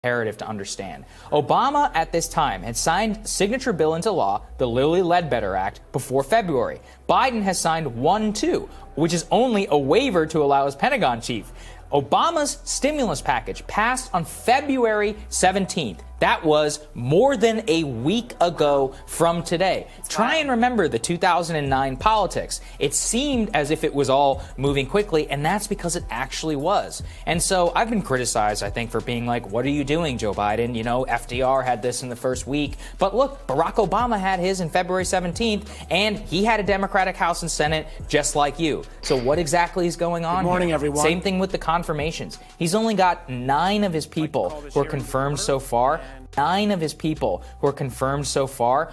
imperative to understand. Obama at this time had signed signature bill into law, the Lilly Ledbetter Act, before February. Biden has signed one too, which is only a waiver to allow his Pentagon chief. Obama's stimulus package passed on February 17th. That was more than a week ago from today. Try and remember the 2009 politics. It seemed as if it was all moving quickly, and that's because it actually was. And so I've been criticized, I think, for being like, what are you doing, Joe Biden? You know, FDR had this in the first week. But look, Barack Obama had his in February 17th, and he had a Democratic House and Senate just like you. So what exactly is going on? Good morning, here? everyone. Same thing with the confirmations. He's only got 9 of his people who are confirmed so far. 9 of his people who are confirmed so far.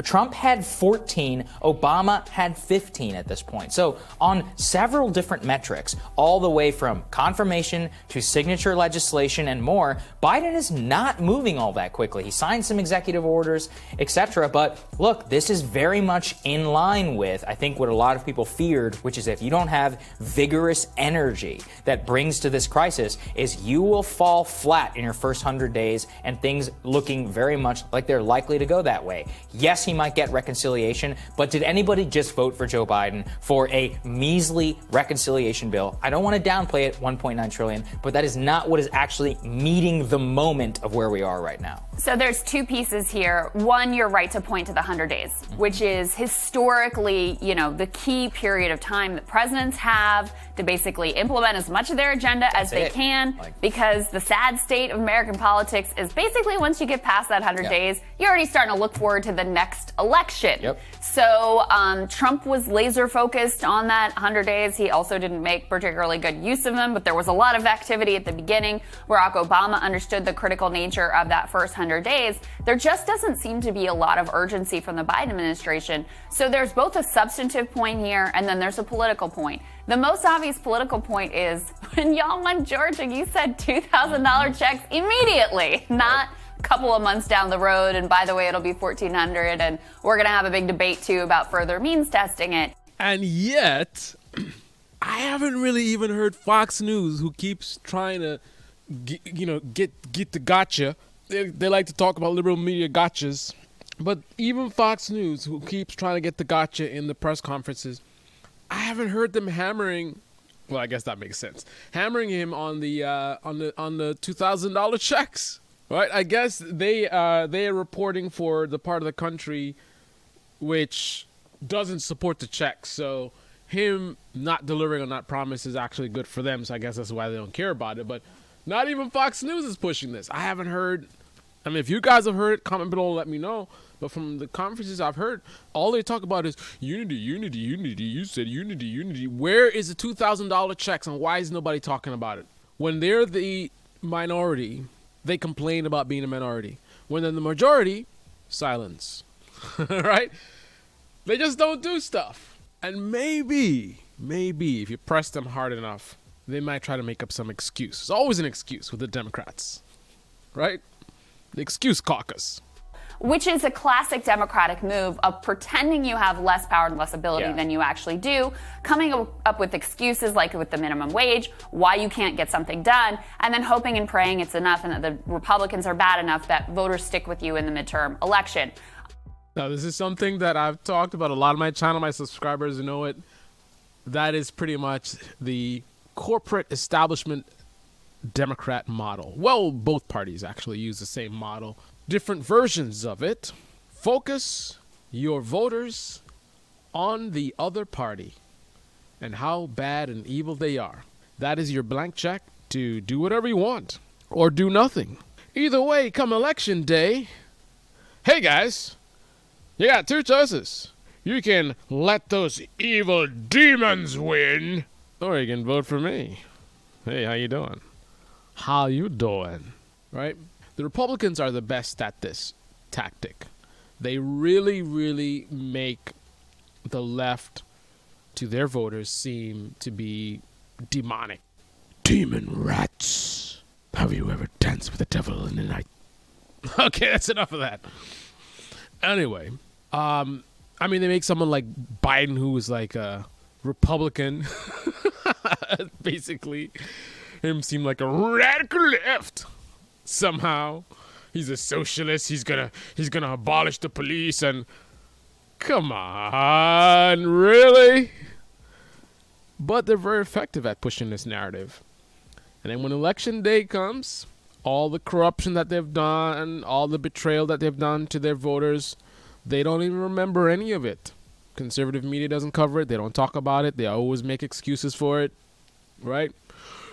Trump had 14, Obama had 15 at this point. So on several different metrics, all the way from confirmation to signature legislation and more, Biden is not moving all that quickly. He signed some executive orders, etc. But look, this is very much in line with, I think, what a lot of people feared, which is if you don't have vigorous energy that brings to this crisis, is you will fall flat in your first 100 days and things looking very much like they're likely to go that way. Yes, he might get reconciliation, but did anybody just vote for Joe Biden for a measly reconciliation bill? I don't want to downplay it, $1.9 trillion, but that is not what is actually meeting the moment of where we are right now. So there's 2 pieces here. One, you're right to point to the 100 days, which is historically, the key period of time that presidents have to basically implement as much of their agenda as they can, because the sad state of American politics is basically once you get past that 100 days, you're already starting to look forward to the next election. So Trump was laser focused on that 100 days. He also didn't make particularly good use of them, but there was a lot of activity at the beginning. Barack Obama understood the critical nature of that first 100 days. There just doesn't seem to be a lot of urgency from the Biden administration. So there's both a substantive point here and then there's a political point. The most obvious political point is when y'all won Georgia, you said $2,000 checks immediately, not a couple of months down the road. And by the way, it'll be $1,400. And we're going to have a big debate, too, about further means testing it. And yet, I haven't really even heard Fox News, who keeps trying to, get the gotcha. They like to talk about liberal media gotchas. But even Fox News, who keeps trying to get the gotcha in the press conferences, I haven't heard them hammering. Well, I guess that makes sense. Hammering him on the $2,000 checks, right? I guess they are reporting for the part of the country which doesn't support the checks. So him not delivering on that promise is actually good for them. So I guess that's why they don't care about it. But not even Fox News is pushing this. I haven't heard. I mean, if you guys have heard it, comment below and let me know. But from the conferences I've heard, all they talk about is unity, unity, unity. You said unity, unity. Where is the $2,000 checks and why is nobody talking about it? When they're the minority, they complain about being a minority. When they're the majority, silence. Right? They just don't do stuff. And maybe if you press them hard enough, they might try to make up some excuse. There's always an excuse with the Democrats. Right? The excuse caucus. Which is a classic Democratic move of pretending you have less power and less ability than you actually do, coming up with excuses like with the minimum wage, why you can't get something done, and then hoping and praying it's enough and that the Republicans are bad enough that voters stick with you in the midterm election. Now, this is something that I've talked about a lot on my channel. My subscribers know it. That is pretty much the corporate establishment Democrat model. Well, both parties actually use the same model. Different versions of it. Focus your voters on the other party and how bad and evil they are. That is your blank check to do whatever you want or do nothing. Either way, come election day, hey guys, you got 2 choices. You can let those evil demons win, or you can vote for me. Hey, how you doing? How you doing? Right? The Republicans are the best at this tactic. They really, really make the left to their voters seem to be demonic. Demon rats. Have you ever danced with the devil in the night? Okay, that's enough of that. Anyway, I mean, they make someone like Biden, who is like a Republican, basically, him seem like a radical left. somehow. He's a socialist. He's gonna abolish the police. And come on, really? But they're very effective at pushing this narrative. And then when election day comes, all the corruption that they've done, all the betrayal that they've done to their voters, they don't even remember any of it. Conservative media doesn't cover it. They don't talk about it. They always make excuses for it, right?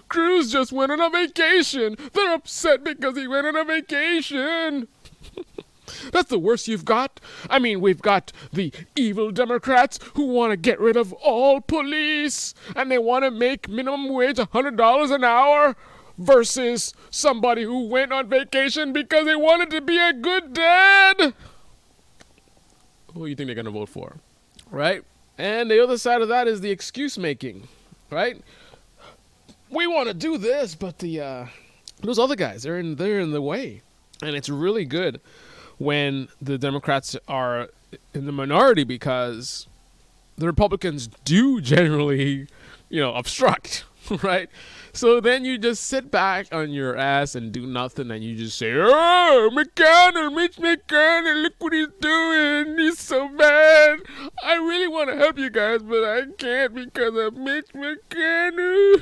Cruz just went on a vacation. They're upset because he went on a vacation. That's the worst you've got. I mean, we've got the evil Democrats who want to get rid of all police, and they want to make minimum wage $100 an hour, versus somebody who went on vacation because they wanted to be a good dad. Who do you think they're going to vote for? Right? And the other side of that is the excuse making, right? We want to do this, but those other guys, they're in the way. And it's really good when the Democrats are in the minority, because the Republicans do generally, obstruct, right? So then you just sit back on your ass and do nothing, and you just say, "Oh, Mitch McConnell, look what he's doing. He's so bad. I really want to help you guys, but I can't because of Mitch McConnell."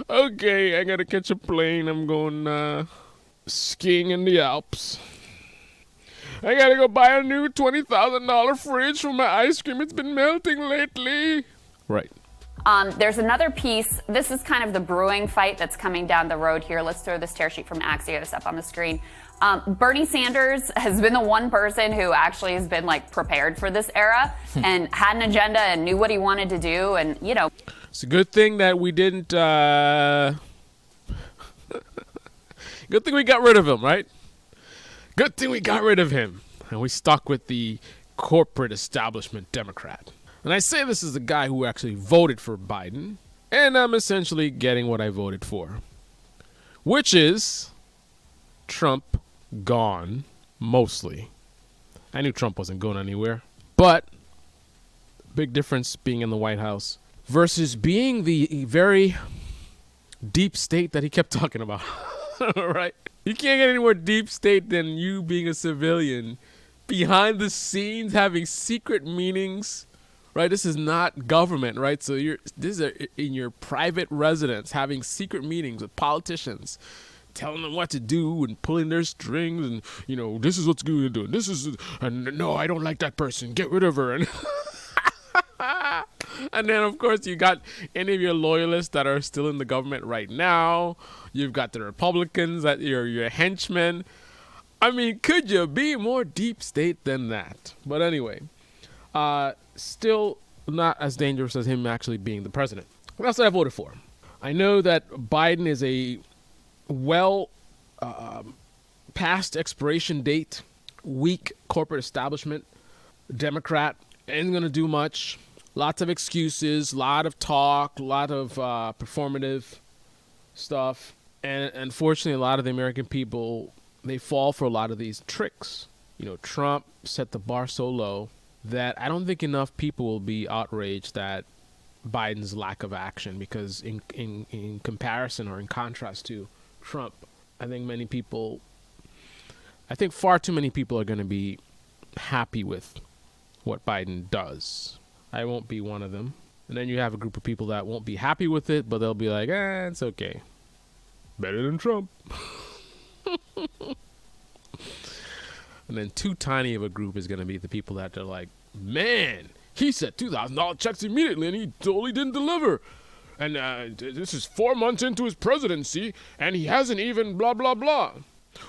Okay, I gotta catch a plane. I'm going skiing in the Alps. I gotta go buy a new $20,000 fridge for my ice cream. It's been melting lately. Right. There's another piece. This is kind of the brewing fight that's coming down the road here. Let's throw this tear sheet from Axios up on the screen. Bernie Sanders has been the one person who actually has been prepared for this era and had an agenda and knew what he wanted to do. And, it's a good thing that we didn't, good thing we got rid of him, right? Good thing we got rid of him. And we stuck with the corporate establishment Democrat. And I say this as a guy who actually voted for Biden, and I'm essentially getting what I voted for, which is Trump gone, mostly. I knew Trump wasn't going anywhere, but big difference being in the White House versus being the very deep state that he kept talking about, right? You can't get any more deep state than you being a civilian, behind the scenes, having secret meetings. Right, this is not government, right? So this is in your private residence, having secret meetings with politicians, telling them what to do and pulling their strings, and this is what's going to do. And no, I don't like that person. Get rid of her. And and then of course you got any of your loyalists that are still in the government right now. You've got the Republicans that your henchmen. I mean, could you be more deep state than that? But anyway. Still not as dangerous as him actually being the president. That's what I voted for. I know that Biden is a past expiration date, weak corporate establishment Democrat. Ain't going to do much. Lots of excuses, a lot of talk, a lot of performative stuff. And unfortunately, a lot of the American people, they fall for a lot of these tricks. Trump set the bar so low that I don't think enough people will be outraged at Biden's lack of action, because in comparison or in contrast to Trump, I think far too many people are going to be happy with what Biden does. I won't be one of them. And then you have a group of people that won't be happy with it, but they'll be like, it's okay. Better than Trump. And then too tiny of a group is going to be the people that are like, man, he said $2,000 checks immediately and he totally didn't deliver. And this is 4 months into his presidency and he hasn't even blah, blah, blah.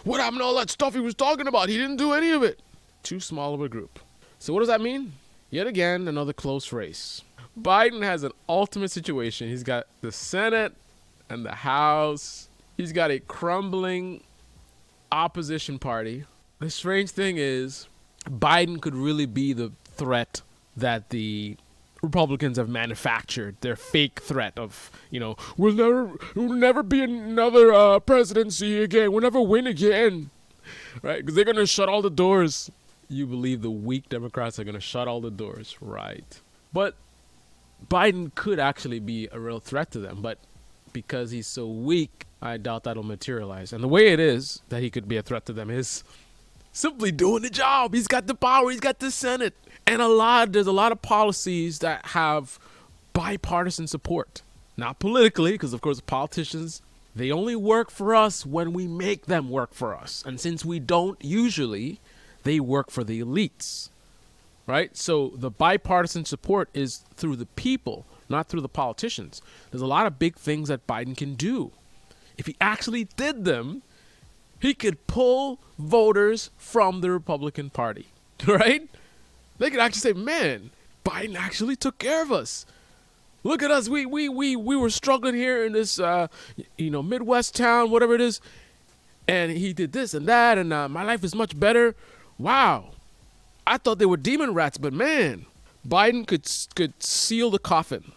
What happened to all that stuff he was talking about? He didn't do any of it. Too small of a group. So what does that mean? Yet again, another close race. Biden has an ultimate situation. He's got the Senate and the House. He's got a crumbling opposition party. The strange thing is, Biden could really be the threat that the Republicans have manufactured. Their fake threat of, we'll never be another presidency again. We'll never win again, right? Because they're going to shut all the doors. You believe the weak Democrats are going to shut all the doors, right? But Biden could actually be a real threat to them. But because he's so weak, I doubt that'll materialize. And the way it is that he could be a threat to them is simply doing the job. He's got the power. He's got the Senate. And there's a lot of policies that have bipartisan support. Not politically, because of course politicians, they only work for us when we make them work for us. And since we don't usually, they work for the elites, right? So the bipartisan support is through the people, not through the politicians. There's a lot of big things that Biden can do. If he actually did them, he could pull voters from the Republican Party, right? They could actually say, man, Biden actually took care of us. Look at us. We were struggling here in this, Midwest town, whatever it is. And he did this and that. And my life is much better. Wow. I thought they were demon rats, but man, Biden could seal the coffin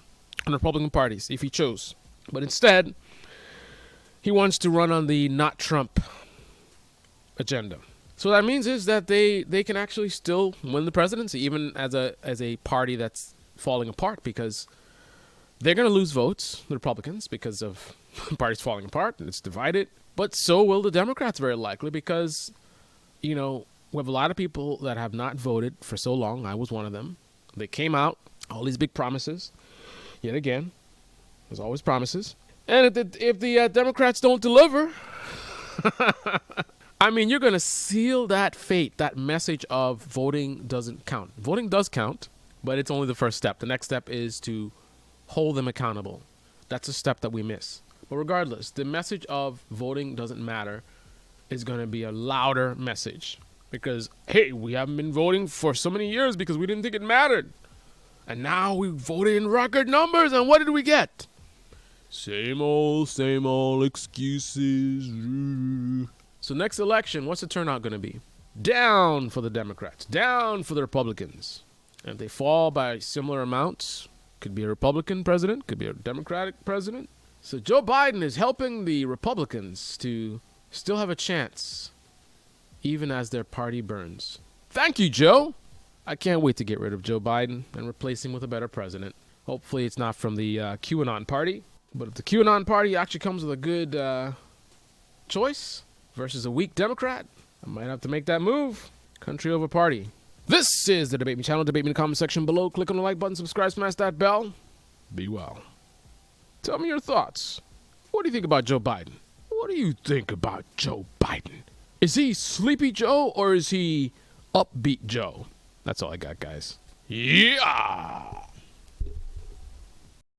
on the Republican parties if he chose. But instead, he wants to run on the not Trump agenda. So that means is that they can actually still win the presidency, even as a party that's falling apart, because they're going to lose votes, the Republicans, because of the party's falling apart and it's divided. But so will the Democrats, very likely, because, we have a lot of people that have not voted for so long. I was one of them. They came out, all these big promises. Yet again, there's always promises. And if the Democrats don't deliver, I mean, you're going to seal that fate, that message of voting doesn't count. Voting does count, but it's only the first step. The next step is to hold them accountable. That's a step that we miss. But regardless, the message of voting doesn't matter is going to be a louder message. Because, hey, we haven't been voting for so many years because we didn't think it mattered. And now we voted in record numbers, and what did we get? Same old excuses. So next election, what's the turnout going to be? Down for the Democrats, down for the Republicans. And if they fall by similar amounts, could be a Republican president, could be a Democratic president. So Joe Biden is helping the Republicans to still have a chance, even as their party burns. Thank you, Joe. I can't wait to get rid of Joe Biden and replace him with a better president. Hopefully it's not from the QAnon party. But if the QAnon party actually comes with a good choice versus a weak Democrat, I might have to make that move. Country over party. This is the Debate Me channel. Debate me in the comment section below. Click on the like button, subscribe, smash that bell. Be well. Tell me your thoughts. What do you think about Joe Biden? What do you think about Joe Biden? Is he Sleepy Joe or is he Upbeat Joe? That's all I got, guys. Yeah!